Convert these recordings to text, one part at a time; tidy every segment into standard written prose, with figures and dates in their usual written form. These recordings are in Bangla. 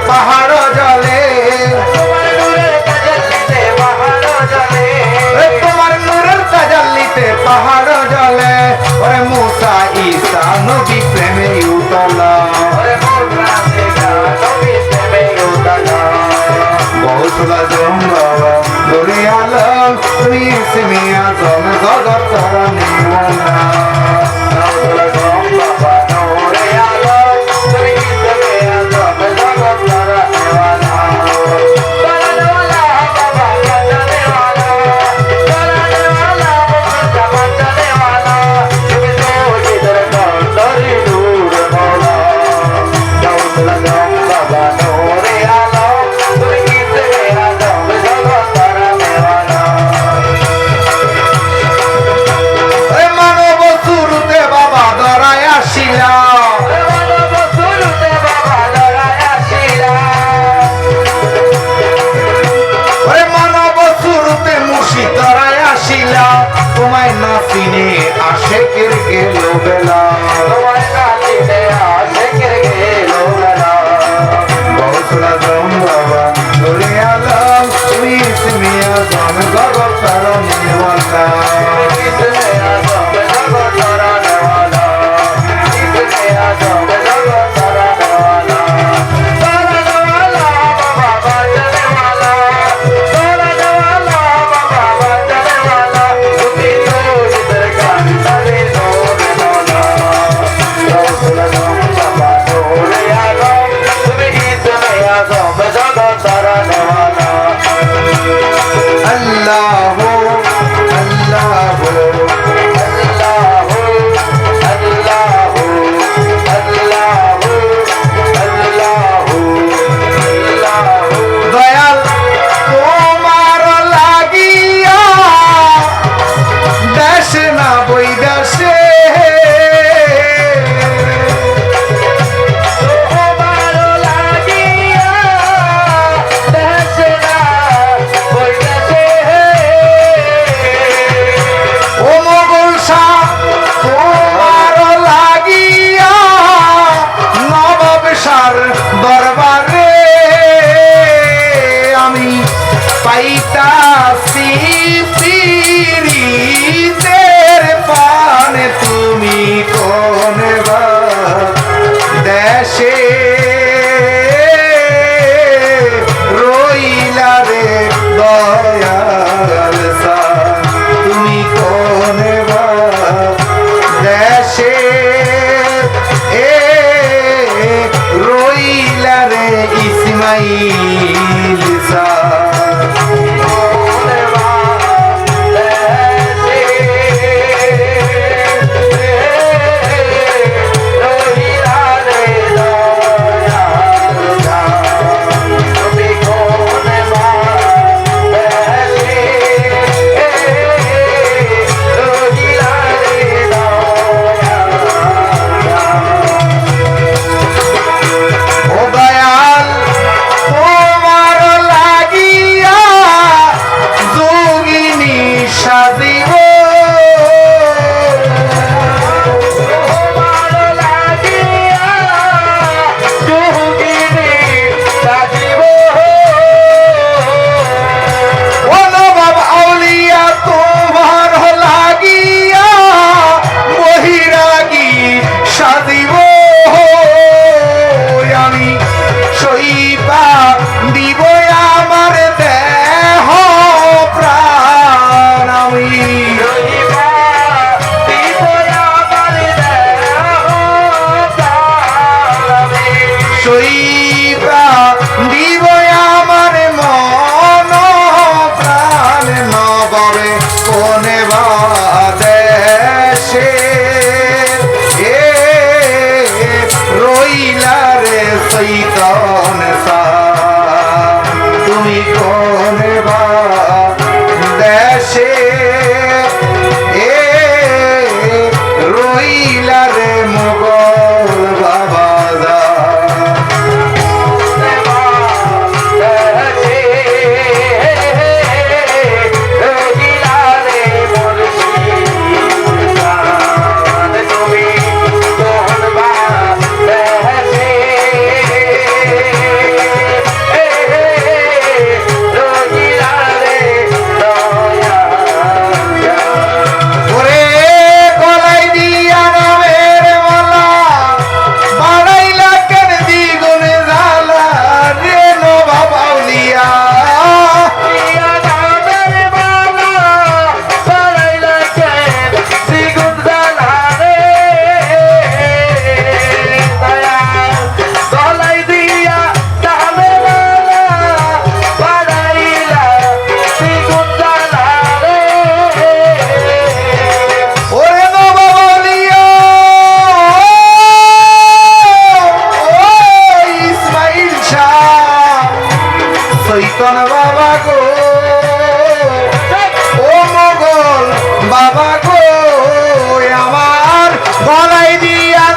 পাহাড় জলে তোমার নূরের তাজাল্লিতে পাহাড় জলে ওরে মুসা ঈসা নবী প্রেমে উতলা বহুতলা জঙ্গল দরে আলম তুমি ইসমি আজম জগৎ তারা নিওয়ালা তোমায় না চিনে আশেকের গেল বেলা তোমায় না চিনে আশেকের গেল বেলা বহুতলা জঙ্গবা ধরে আলাম তুমি ইসমি আজম জগৎ তারা নিওয়ালা ইসমি আজম জগৎ তারা নিওয়ালা ইসমি আজম জগৎ তারা নিওয়ালা তারা নিওয়ালা বাবা বাজানেওয়ালা তারা নিওয়ালা বাবা বাজানেওয়ালা তুমি তো ইধর গান তারে দোর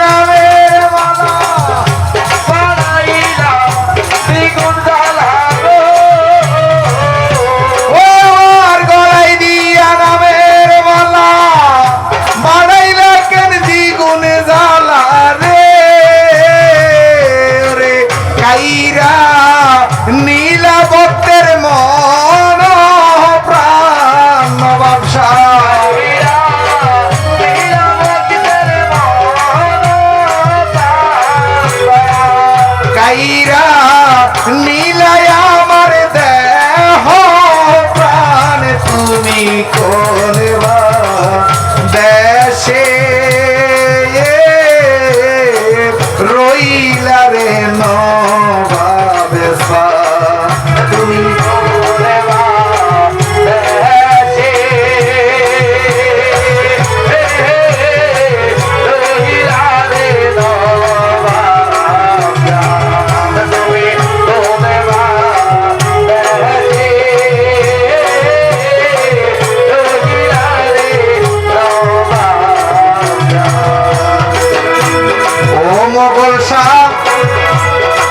নামের মালা বানাইলা দ্বিগুণ জ্বালা গো ও আর গলায় দিয়া নামের মালা বানাইলা কেন দ্বিগুণ জ্বালা রে রে কাইরা নীলা ভক্তের মন প্রাণ ব্যবসা কাইরা নীলায় আমার দেহ প্রাণ তুমি কোন দেশে রইলা রে নবাবেশা তুমি মোগল শাহ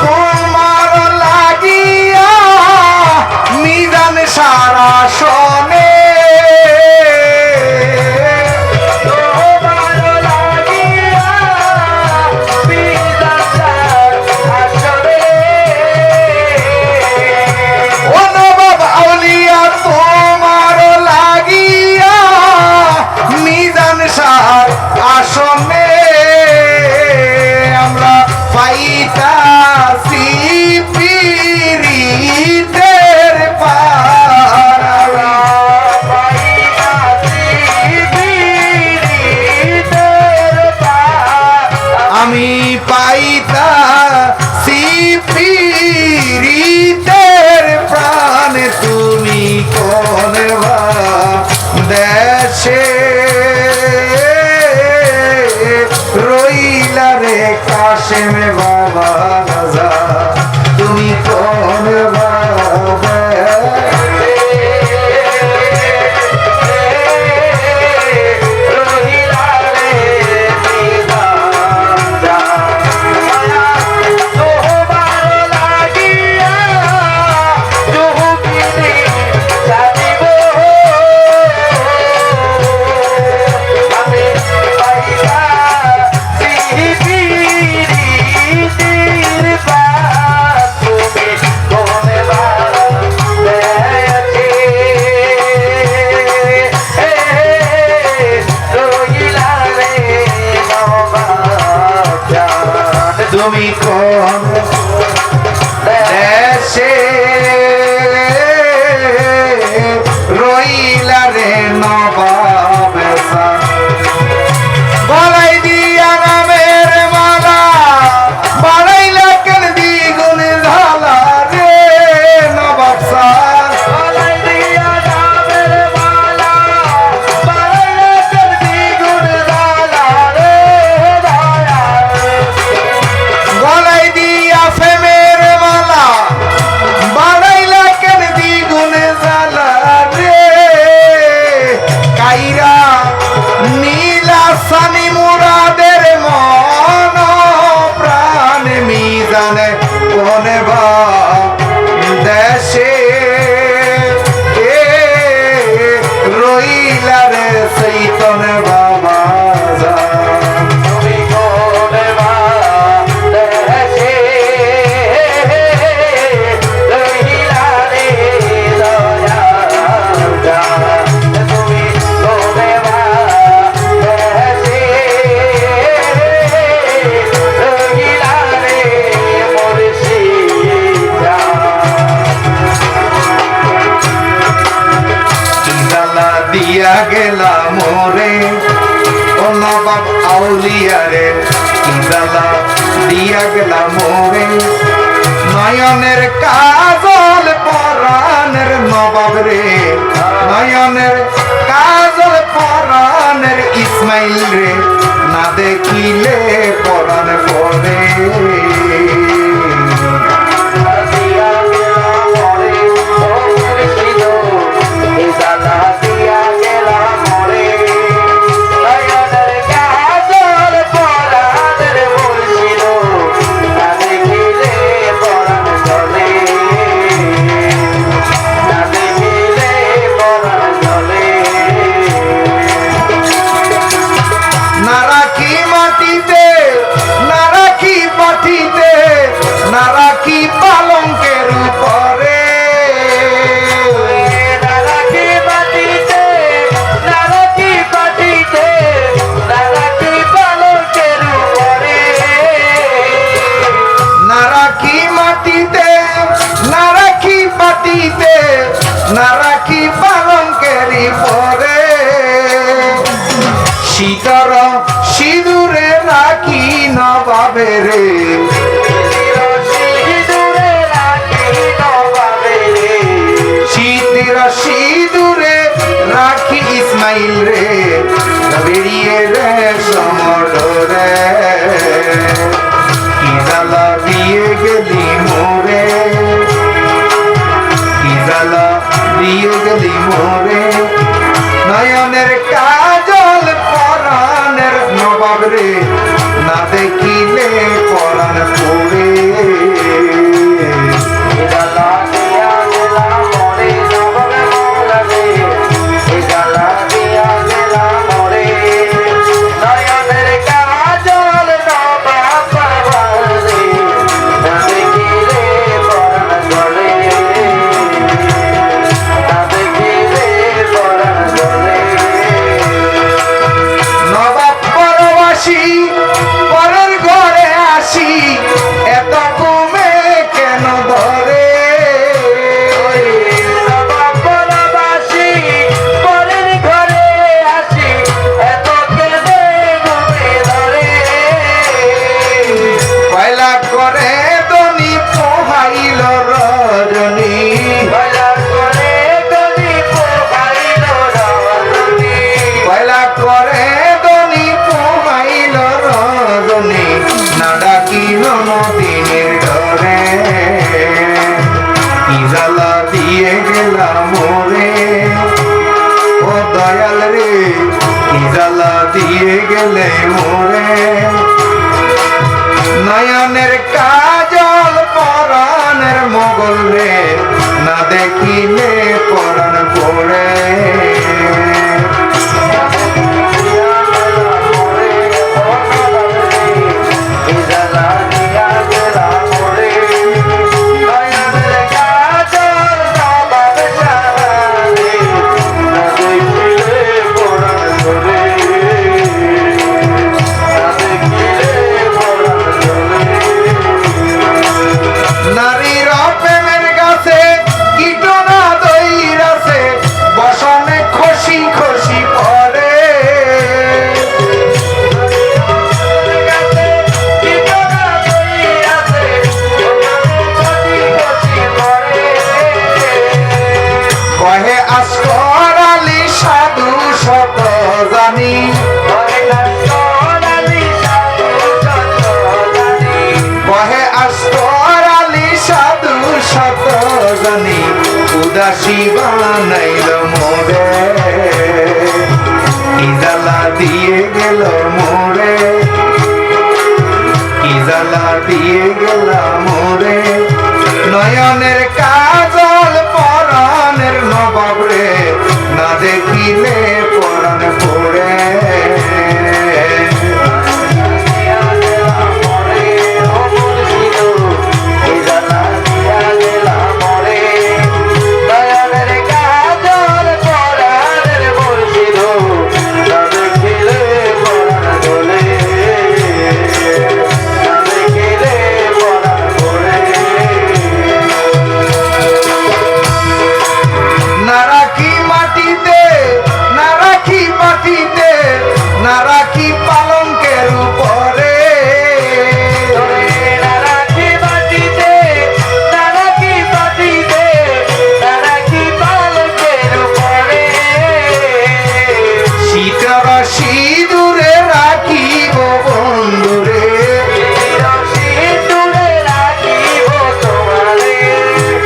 তোমার লাগিয়া নিদান সারা শোনে তোমার লাগিয়া নিদান সার আসনে আমরা পাইতাছি পীরিতের পারা পাইতাছি পীরিতের পারা আমি পাইতাছি পীরিতের প্রাণ তুমি কোন দেশে রইলা রে কাশেম বাবা রাজা তুমি কোন তুমি কোন দেশে রইলা রে নবাবেশা গলায় দিয়া নামের মালা বাড়াইলা কেন দ্বিগুণ ঝালা রে নবাবশা গলায় দিয়া নামের মালা বাড়াইলা কেন দ্বিগুণ ঝালা রে গলায় দিয়া ফেমের মালা বাড়াইলা কেন দ্বিগুণ জ্বালা রে কাইরা নীলা সানি মুরাদের মন প্রাণ মিজানে কোন দেশে রইলা রে চৈতন বাবা দিয়া গেলা মোরে ও নবাব আউলিয়া রে ইদালা দিয়া গেলা মোরে নয়নের কাজল পরাণের নবাব রে নয়নের কাজল পরাণের ইসমাইল রে না দেখিলে পরাণ পরে মাটিতে না রাখি মাটিতে না রাখি পালঙ্কের উপরে না রাখি মাটিতে না রাখি মাটিতে না রাখি পালকের উপরে না রাখি মাটিতে না রাখি মাটিতে না রাখি পালঙ্কের উপরে শীতর সিঁদুরে রাখি নবাবে রে সিঁদুরে রাখি নবাবে রে শীতের সিঁদুরে রাখি ইসমাইল রে বেরিয়ে রে সমরে কি জ্বালা দিয়ে গেলি মোরে কি জ্বালা দিয়ে গেলি মোরে নয়নের কাজল পরাণের নবাব রে না দেখিলে পরাণ পড়ে জ্বালা দিয়া গেলাম মরে নবাবে মৌলাবে জ্বালা দিয়া গেলাম মরে নয়নের কাজল নবাব পাওয়ারে না দেখিলে পরাণ জ্বলে না দেখিলে পরাণ জ্বলে নবাব পরবাসী পরের ঘরে আসি এত কমে কেন ধরে নবাববাসী পরের ঘরে আসি এত কেঁদে ঘুমে ধরে পয়লা করে দনি পোহাইল রজনী ভয়লা করে গলি পোহাইল রজনী পয়লা করে দনি পোহাইল রজনী না ডাকিল নদীনের ডরে কি জ্বালা দিয়ে গেলাম মোরে ও দয়াল রে কি জ্বালা দিয়ে গেলে মোরে নয়নের কাজল পরাণের মোগল রে না দেখিলে পরাণ পড়ে নারীর প্রেমের গাছে কীটনা দইরাছে বসনে খসি খসি পরে কহে আসকর আলী সাধু শত জানি কহে আসকর আলী সাধু শত জানি উদাসী বানাইল মোরে কি জ্বালা দিয়ে গেল মোরে কি জ্বালা দিয়ে গেল মোরে নয়নের কাজল পরাণের নবাব রে না দেখিলে পরাণ পড়ে না রাখি মাটিতে না রাখি মাটিতে না রাখি পালঙ্কের উপরে শীতর সিঁদুরে রাখিব বন্ধুরে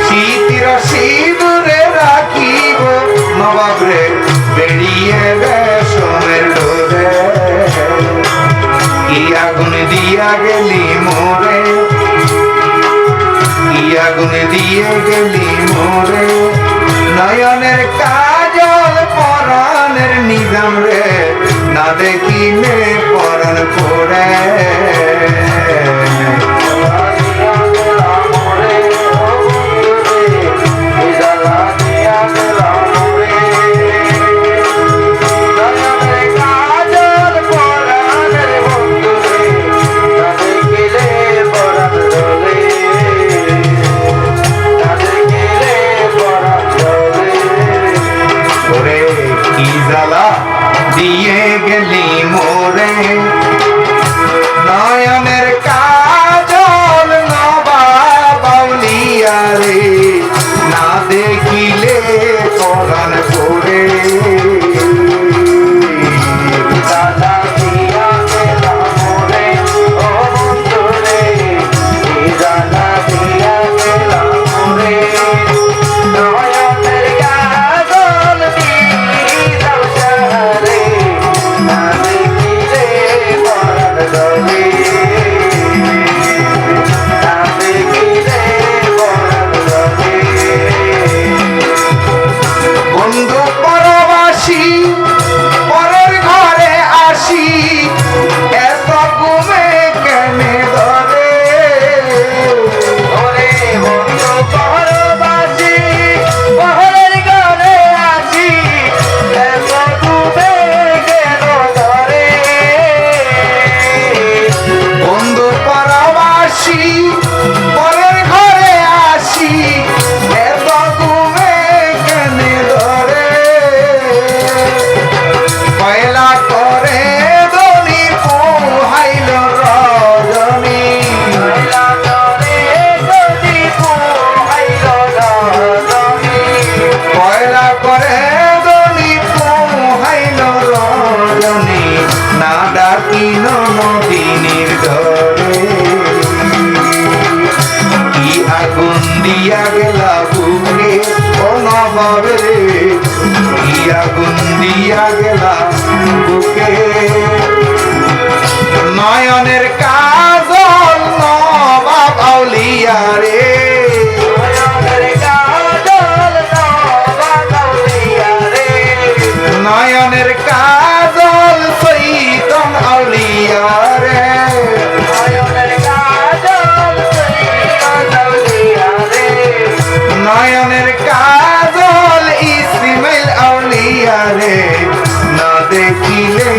শীতির সিঁদুরে রাখিব নবাব রে বেরিয়ে রেশমের ডোরে কি আগুন দিয়া গেলি মোরে কি আগুন দিয়ে গেলি মোরে নয়নের কাজল পরাণের নিজাম রে না দেখিলে পরাণ পড়ে ওরে কি জ্বালা দিয়ে গেলি মোরে নয়নের কাজল নবা বাউলিয়া রে না দেখিলে পরাণ পড়ে বন্ধু পরবাসী পরের ঘরে আসি এত ঘুমে কেনে ধরে ওরে বন্ধু পরবাসী পরের ঘরে আসি এত ডুবে গেল ধরে বন্ধু পরবাসী পরের ঘরে আসি এত ঘুমে কেনে ধরে পয়লা করে দনি পোহাইল রজনী পয়লা করে যদি পোহাইল রজনী পয়লা করে দনি পোহাইল রজনী না ডাকিল নদিনীর ঘরে কি আগুন দিয়া গেলা বুকে অনভাবে কি আগুন দিয়া গেলা বুকে নয়নের কাজল নবা বাউলিয়া রে নয়নের কাজল নবা বাউলিয়া রে নয়নের কাজল সৈতন আউলিয়া রে নয়নের কাজল বাউলিয়া রে নয়নের কাজল ইসমাইল আউলিয়া রে না দেখিলে